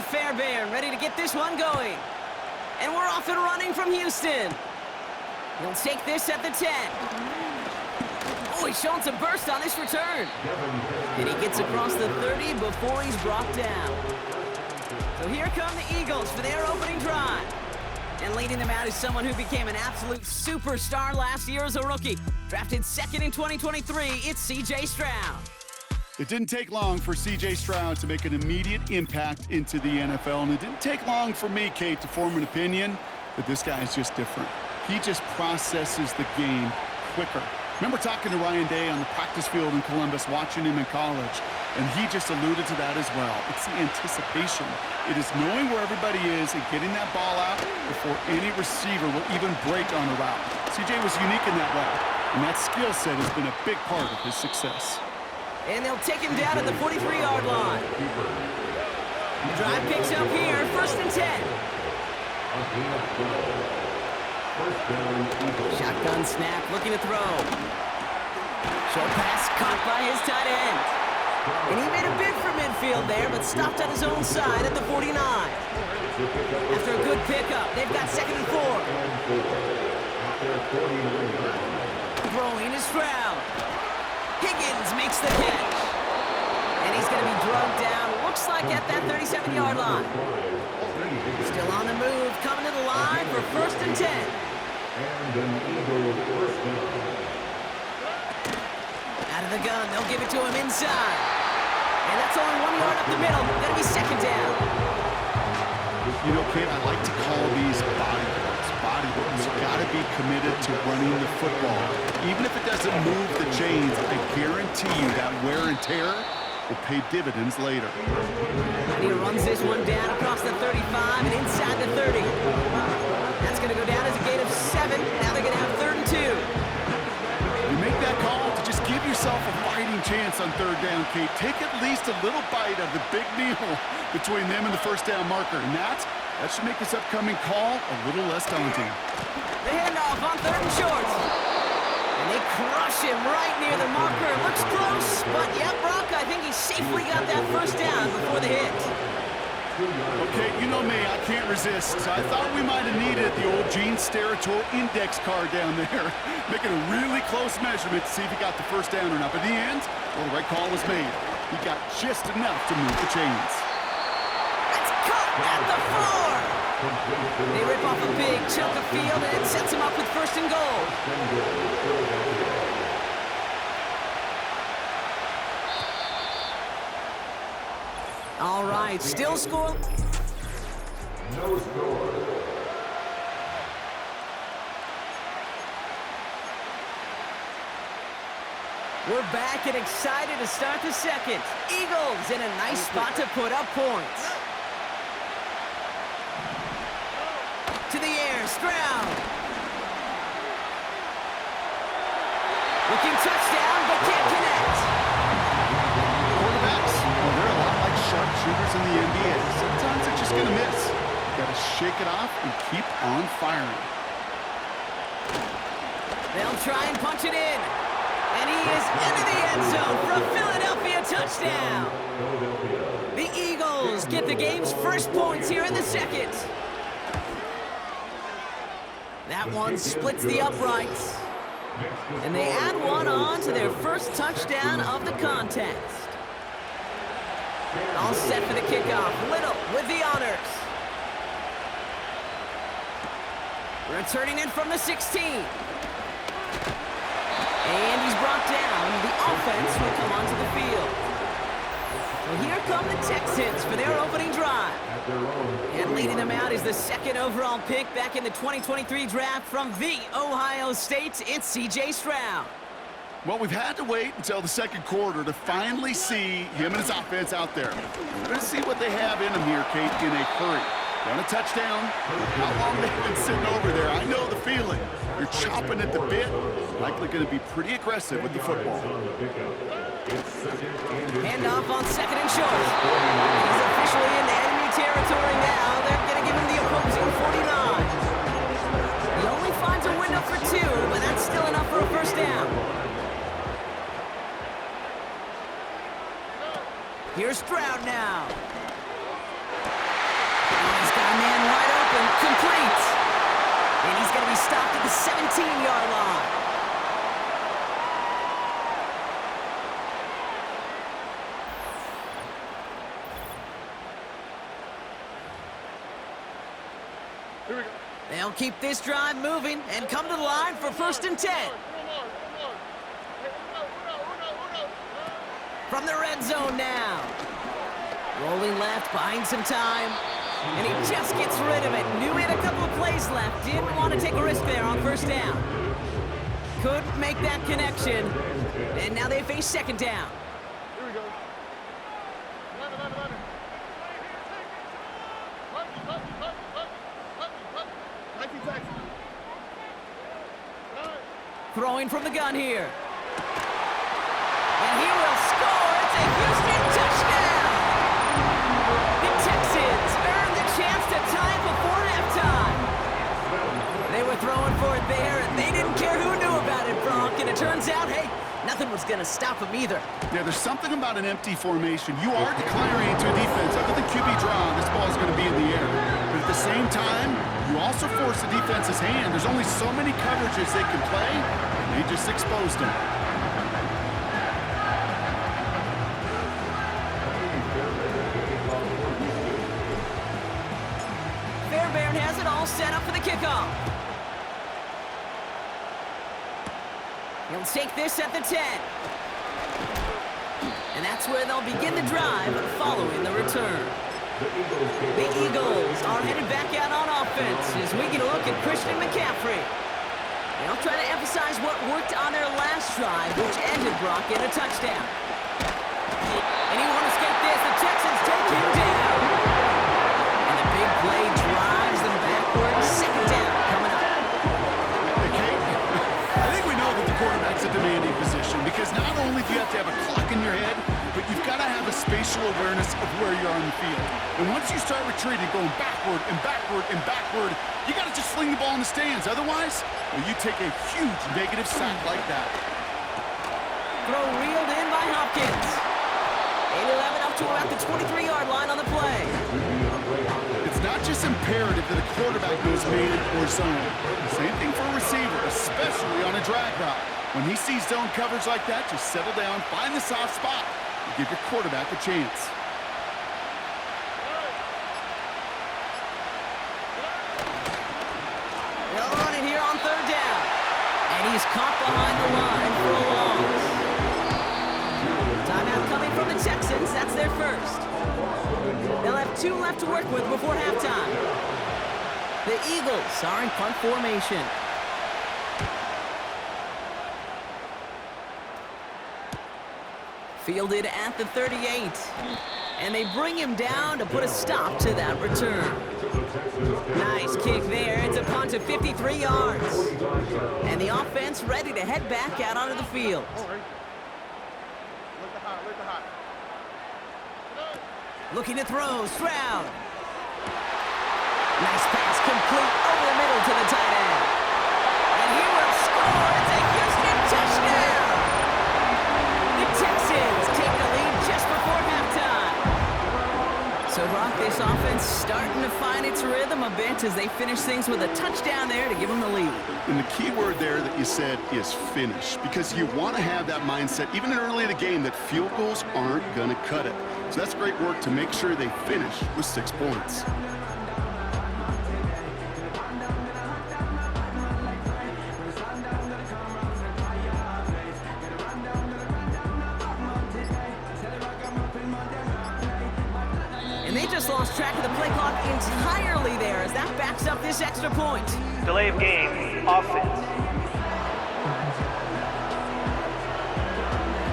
Fairbairn ready to get this one going. And we're off and running from Houston. He'll take this at the 10. Oh, he's showing some burst on this return. And he gets across the 30 before he's brought down. So here come the Eagles for their opening drive. And leading them out is someone who became an absolute superstar last year as a rookie. Drafted second in 2023, it's C.J. Stroud. It didn't take long for C.J. Stroud to make an immediate impact into the NFL, and it didn't take long for me, Kate, to form an opinion that this guy is just different. He just processes the game quicker. Remember talking to Ryan Day on the practice field in Columbus, watching him in college, and he just alluded to that as well. It's the anticipation. It is knowing where everybody is and getting that ball out before any receiver will even break on the route. C.J. was unique in that way, and that skill set has been a big part of his success. And they'll take him down at the 43-yard line. The drive picks up here, 1st and 10. Shotgun snap, looking to throw. Short pass caught by his tight end. And he made a bid for midfield there, but stopped on his own side at the 49. After a good pickup, they've got 2nd and 4. Throwing is Stroud. Higgins makes the catch. And he's going to be drugged down, looks like at that 37-yard line. Still on the move, coming to the line for 1st and 10. Out of the gun, they'll give it to him inside. And that's only 1 yard up the middle. Going to be 2nd down. You know, Kate, I like to call these body blows. Body blows. You've got to be committed to running the football. Even if it doesn't move the chains, I guarantee you that wear and tear will pay dividends later. And he runs this one down across the 35 and inside the 30. That's going to go down as a gain of 7. Now they're going to have 3rd and 2. You make that call to just give yourself a fighting chance on 3rd down, Kate. Take at least a little bite of the big meal between them and the 1st down marker. And that should make this upcoming call a little less daunting. The handoff on 3rd and short. And they crush him right near the marker. Looks close, but yeah, Brock, I think he safely got that 1st down before the hit. Okay, you know me, I can't resist. I thought we might have needed the old Gene Steratore index card down there, making a really close measurement to see if he got the 1st down or not. But in the end, well, the right call was made. He got just enough to move the chains. That's caught at the 4. They rip off a big chunk of field, and it sets him up with 1st and goal. All right, still score. No score. We're back and excited to start the 2nd. Eagles in a nice spot to put up points. To the air, Stroud. Looking touchdown, but can't connect. Quarterbacks, well, they're a lot like sharpshooters in the NBA. Sometimes they're just going to miss. You got to shake it off and keep on firing. They'll try and punch it in. And he is into the end zone for a Philadelphia touchdown. The Eagles get the game's first points here in the 2nd. That one splits the uprights. And they add one on to their first touchdown of the contest. All set for the kickoff. Little with the honors. Returning in from the 16. And he's brought down. The offense will come onto the field. Well, here come the Texans for their opening drive. And leading them out is the 2nd overall pick back in the 2023 draft from the Ohio State. It's C.J. Stroud. Well, we've had to wait until the 2nd quarter to finally see him and his offense out there. We're going to see what they have in them here, Kate, in a hurry. Got a touchdown. How long they've been sitting over there, I know the feeling. You're chopping at the bit. Likely going to be pretty aggressive with the football. Handoff on 2nd and short. He's officially in the enemy territory now. They're going to give him the opposing 49. He only finds a window for 2. complete. And he's going to be stopped at the 17-yard line. Here we go. They'll keep this drive moving and come to the line for 1st and 10. From the red zone now. Rolling left, buying some time. And he just gets rid of it. Knew he had a couple of plays left. Didn't want to take a risk there on 1st down. Couldn't make that connection. And now they face 2nd down. Here we go. Ladder. Taxi. Throwing from the gun here. And he will score. It's a Houston touchdown. The Texans earned the chance to tie it before halftime. They were throwing for it there, and they didn't care who knew about it, Bronk. And it turns out, hey, nothing was going to stop them either. Yeah, there's something about an empty formation. You are declaring into a defense. Other than QB draw, this ball is going to be in the air. But at the same time, you also force the defense's hand. There's only so many coverages they can play, and they just exposed them. Fairbairn has it all set up for the kickoff. He'll take this at the 10. And that's where they'll begin the drive following the return. The Eagles are headed back out on offense as we get a look at Christian McCaffrey. They'll try to emphasize what worked on their last drive, which ended Brock in a touchdown. And he won't escape this. The Texans take him down. And the big play drives them backwards. 2nd down coming up. Okay, I think we know that the quarterback's a demanding position because not only do you have to have a clock in your head, but you've got to have a spatial awareness of where you are on the field. And once you start retreating, going backward and backward and backward, you got to just sling the ball in the stands. Otherwise, well, you take a huge negative sack like that. Throw reeled in by Hopkins. 8-11 up to about the 23-yard line on the play. It's not just imperative that a quarterback knows man or zone. Same thing for a receiver, especially on a drag route. When he sees zone coverage like that, just settle down, find the soft spot, and give your quarterback a chance. They'll run it here on 3rd down. And he's caught behind the line for a loss. Timeout coming from the Texans. That's their first. They'll have 2 left to work with before halftime. The Eagles are in punt formation. Fielded at the 38. And they bring him down to put a stop to that return. Nice kick there. It's a punt of 53 yards. And the offense ready to head back out onto the field. Looking to throw, Stroud. Nice pass complete over the middle to the tight end. And he will score. It's a Houston touchdown. The Texans take the lead just before halftime. So, Brock, this offense starting to find its rhythm a bit as they finish things with a touchdown there to give them the lead. And the key word there that you said is finish, because you want to have that mindset, even early in the game, that field goals aren't going to cut it. So that's great work to make sure they finish with 6 points. And they just lost track of the play clock entirely there as that backs up this extra point. Delay of game, offense.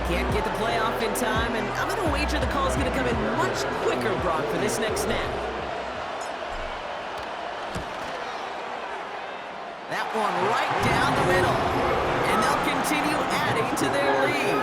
Can't get the play off in time, and I'm going to wager the call is going to come in much quicker, Brock, for this next snap. That one right down the middle. And they'll continue adding to their lead.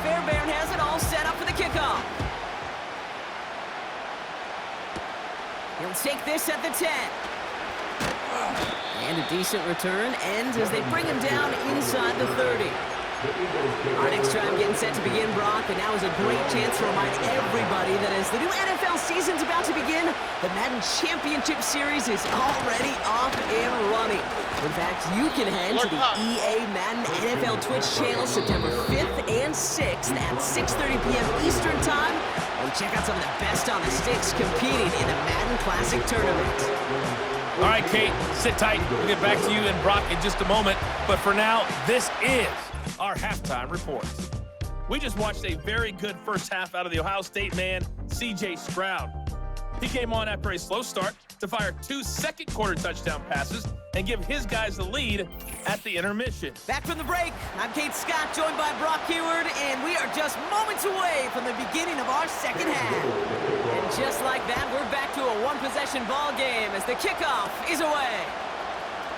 Fairbairn has it all set up for the kickoff. He'll take this at the 10. And a decent return ends as they bring him down inside the 30. Our next drive getting set to begin, Brock, and now is a great chance to remind everybody that as the new NFL season's about to begin, the Madden Championship Series is already off and running. In fact, you can head to the EA Madden NFL Twitch channel September 5th and 6th at 6:30 p.m. Eastern Time and check out some of the best on the sticks competing in the Madden Classic Tournament. All right, Kate, sit tight. We'll get back to you and Brock in just a moment. But for now, this is our halftime reports. We just watched a very good first half out of the Ohio State man, C.J. Stroud. He came on after a slow start to fire 2 second-quarter touchdown passes and give his guys the lead at the intermission. Back from the break, I'm Kate Scott, joined by Brock Heward, and we are just moments away from the beginning of our second half. And just like that, we're back to a one-possession ball game as the kickoff is away.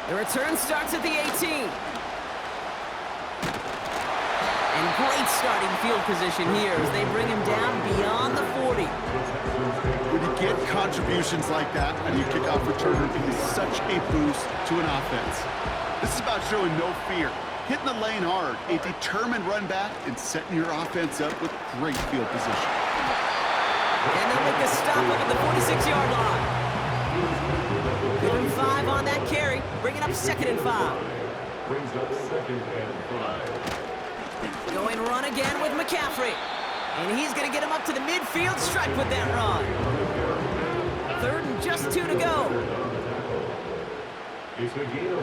The return starts at the 18. And great starting field position here as they bring him down beyond the 40. When you get contributions like that on your kickoff returner, it is such a boost to an offense. This is about showing no fear, hitting the lane hard, a determined run back, and setting your offense up with great field position. And they'll make a stop up at the 46-yard line. Give him 5 on that carry, bringing up 2nd and 5. Brings up 2nd and 5. Going run again with McCaffrey. And he's going to get him up to the midfield stripe with that run. 3rd and just 2 to go. It's a gain of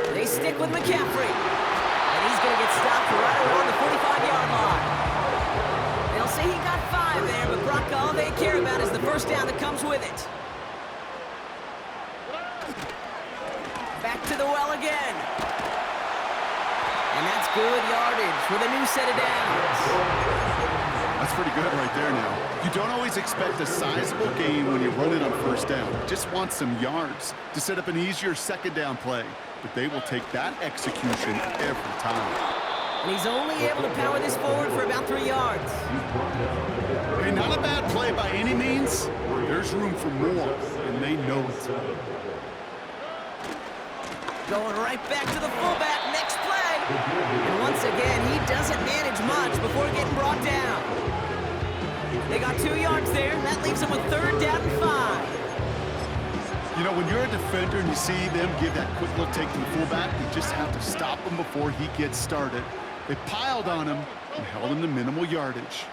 4. They stick with McCaffrey. And he's going to get stopped right around the 45-yard line. They'll say he got 5 there, but Brock, all they care about is the first down that comes with it. Back to the well again. And that's good yardage with a new set of downs. That's pretty good right there now. You don't always expect a sizable gain when you run it on first down. You just want some yards to set up an easier second down play. But they will take that execution every time. And he's only able to power this forward for about 3 yards. Hey, not a bad play by any means. There's room for more, and they know it. Going right back to the fullback, next play. And once again, he doesn't manage much before getting brought down. They got 2 yards there, and that leaves them with 3rd down and 5. You know, when you're a defender and you see them give that quick little take to the fullback, you just have to stop him before he gets started. They piled on him and held him to minimal yardage.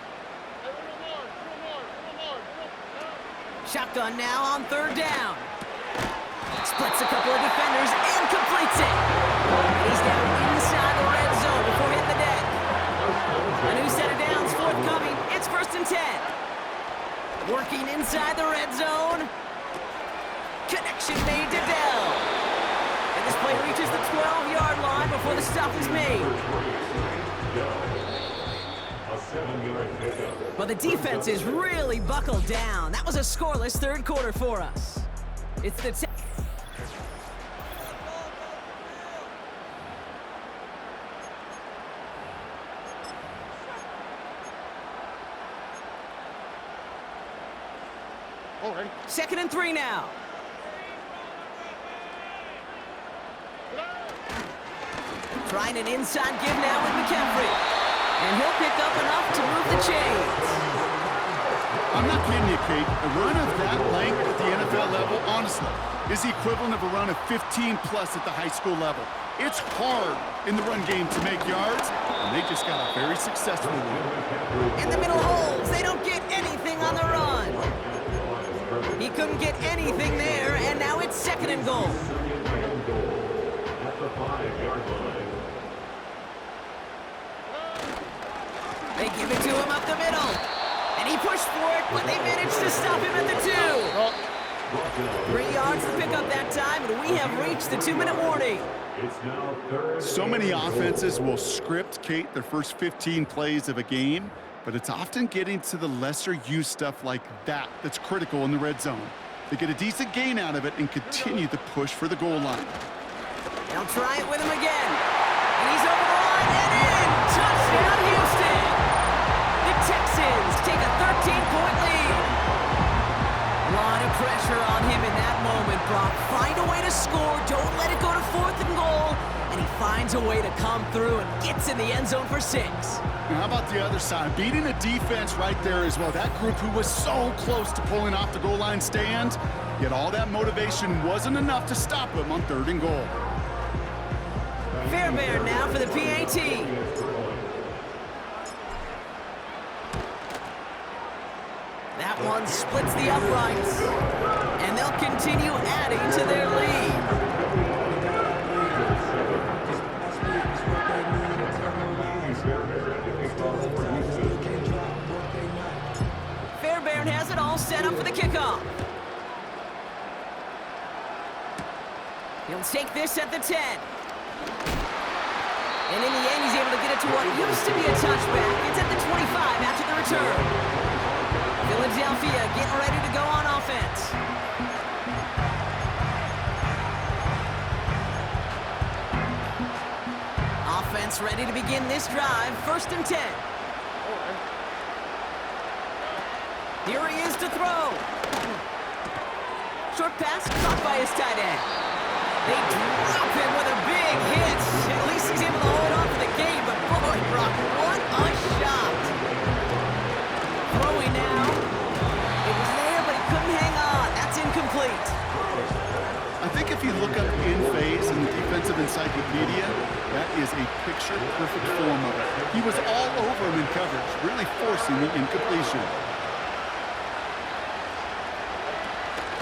Shotgun now on 3rd down. Splits a couple of defenders and completes it. He's down inside the red zone before hitting the deck. A new set of downs forthcoming. It's 1st and 10. Working inside the red zone. Connection made to Dell. And this play reaches the 12-yard line before the stop is made. But the defense is really buckled down. That was a scoreless 3rd quarter for us. It's the All right. 2nd and 3 now. Trying an inside give now with McCaffrey. And he'll pick up enough to move the chains. I'm not kidding you, Kate. A run of that length at the NFL level, honestly, is the equivalent of a run of 15-plus at the high school level. It's hard in the run game to make yards, and they just got a very successful one. In the middle holes, they don't get anything on the run. He couldn't get anything there, and now it's 2nd and goal. At the 5-yard line. They give it to him up the middle. And he pushed for it, but they managed to stop him at the 2. 3 yards to pick up that time, and we have reached the 2-minute warning. It's now 3rd. So many offenses will script, Kate, their first 15 plays of a game, but it's often getting to the lesser-used stuff like that that's critical in the red zone. They get a decent gain out of it and continue to push for the goal line. They'll try it with him again. And he's over the line and in. Touchdown, Houston. The Texans take a 13-point lead. through and gets in the end zone for 6. And how about the other side? Beating the defense right there as well. That group who was so close to pulling off the goal line stand, yet all that motivation wasn't enough to stop him on 3rd and goal. Fairbairn now for the PAT. That one splits the uprights, and they'll continue adding to their lead. Fairbairn has it all set up for the kickoff. He'll take this at the 10. And in the end, he's able to get it to what used to be a touchback. It's at the 25 after the return. Philadelphia getting ready to go on offense. Offense ready to begin this drive. 1st and 10. Here he is to throw. Short pass caught by his tight end. They drop him with a big hit. At least he's able to hold on for the game, but boy, Brock, what a shot. Throwing now. It was there, but he couldn't hang on. That's incomplete. I think if you look up in phase in the defensive encyclopedia, that is a picture-perfect form of it. He was all over him in coverage, really forcing the incompletion.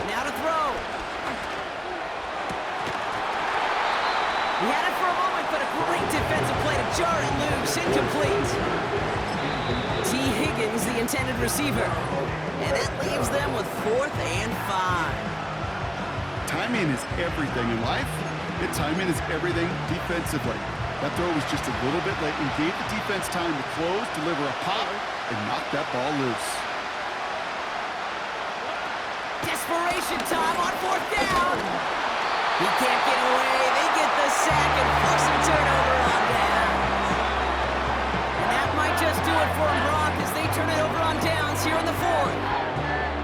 Now to throw. He had it for a moment, but a great defensive play to jar it loose. Incomplete. T. Higgins, the intended receiver. And that leaves them with 4th and 5. Timing is everything in life. And timing is everything defensively. That throw was just a little bit late and gave the defense time to close, deliver a pop, and knock that ball loose. Desperation time on 4th down. He can't get away. They get the sack and force a turnover on downs. And that might just do it for him, Brock, as they turn it over on downs here in the 4th.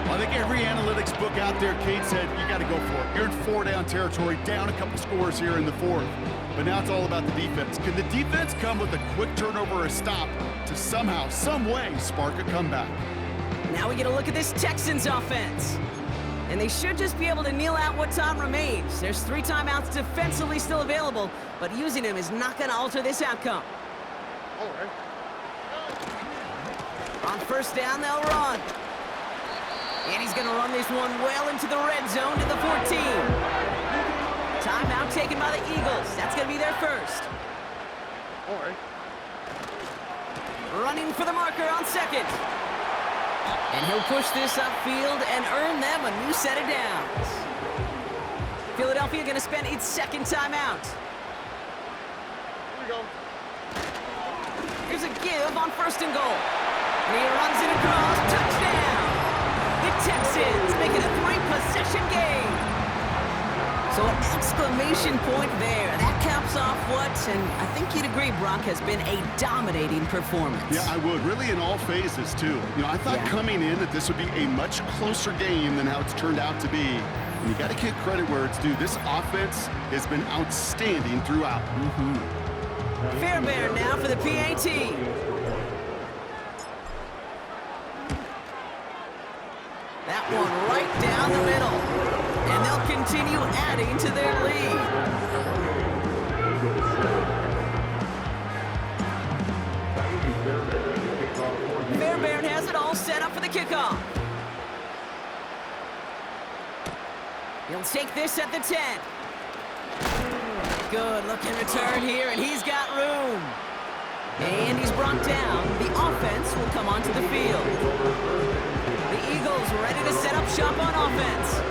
Well, I think every analytics book out there, Kate, said you got to go for it. You're in 4-down territory, down a couple scores here in the 4th. But now it's all about the defense. Can the defense come with a quick turnover or a stop to somehow, some way, spark a comeback? Now we get a look at this Texans offense. And they should just be able to kneel out what time remains. There's 3 timeouts defensively still available, but using them is not going to alter this outcome. On 1st down, they'll run. And he's going to run this one well into the red zone to the 14. Timeout taken by the Eagles. That's going to be their first. Running for the marker on 2nd. And he'll push this upfield and earn them a new set of downs. Philadelphia going to spend its 2nd timeout. Here we go. Here's a give on 1st and goal. And he runs it across. Touchdown! The Texans make it a 3-possession game. So an exclamation point there. That caps off what, and I think you'd agree, Brock, has been a dominating performance. Yeah, I would. Really in all phases, too. You know, I thought coming in that this would be a much closer game than how it's turned out to be. And you got to give credit where it's due. This offense has been outstanding throughout. Fairbairn now for the PAT. That one right down the middle. And they'll continue adding to their lead. Fairbairn has it all set up for the kickoff. He'll take this at the 10. Good looking return here, and he's got room. And he's brought down. The offense will come onto the field. The Eagles ready to set up shop on offense.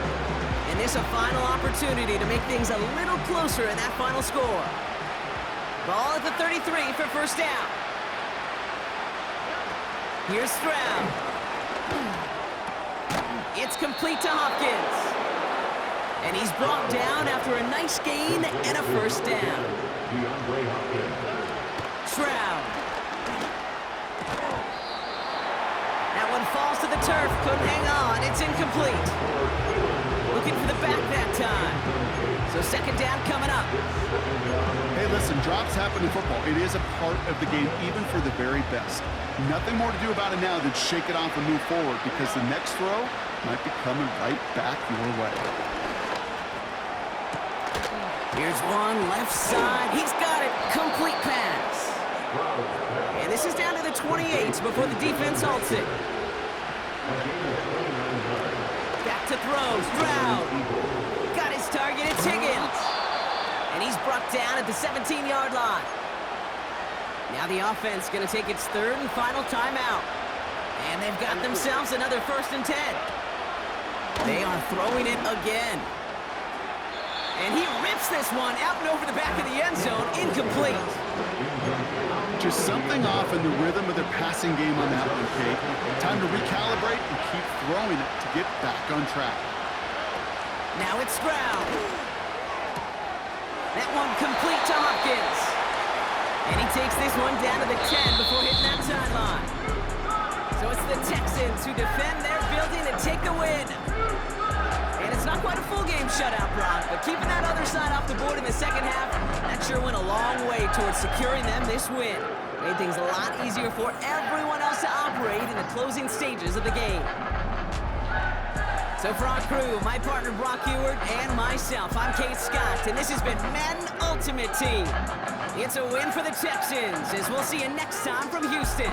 And this a final opportunity to make things a little closer in that final score. Ball at the 33 for 1st down. Here's Stroud. It's complete to Hopkins. And he's brought down after a nice gain and a 1st down. Stroud. That one falls to the turf. Couldn't hang on. It's incomplete. Looking for the back that time. So So second down coming up. Hey, listen, drops happen in football. It is a part of the game, even for the very best. Nothing more to do about it now than shake it off and move forward, because the next throw might be coming right back your way. Here's one left side. He's got it. Complete pass. And this is down to the 28 before the defense halts it. Back to throw. Stroud. Got his target. It's Higgins. And he's brought down at the 17-yard line. Now the offense going to take its third and final timeout. And they've got themselves another 1st and 10. They are throwing it again. And he rips this one out and over the back of the end zone. Incomplete. Just something off in the rhythm of their passing game on that one, Kate. Time to recalibrate and keep throwing it to get back on track. Now it's Stroud. That one complete to Hopkins. And he takes this one down to the 10 before hitting that sideline. So it's the Texans who defend their building and take the win. And it's not quite a full game shutout, Brock, but keeping that other side off the board in the second half, that sure went a long way towards securing them this win. Made things a lot easier for everyone else to operate in the closing stages of the game. So for our crew, my partner Brock Ewart and myself, I'm Kate Scott, and this has been Madden Ultimate Team. It's a win for the Texans, as we'll see you next time from Houston.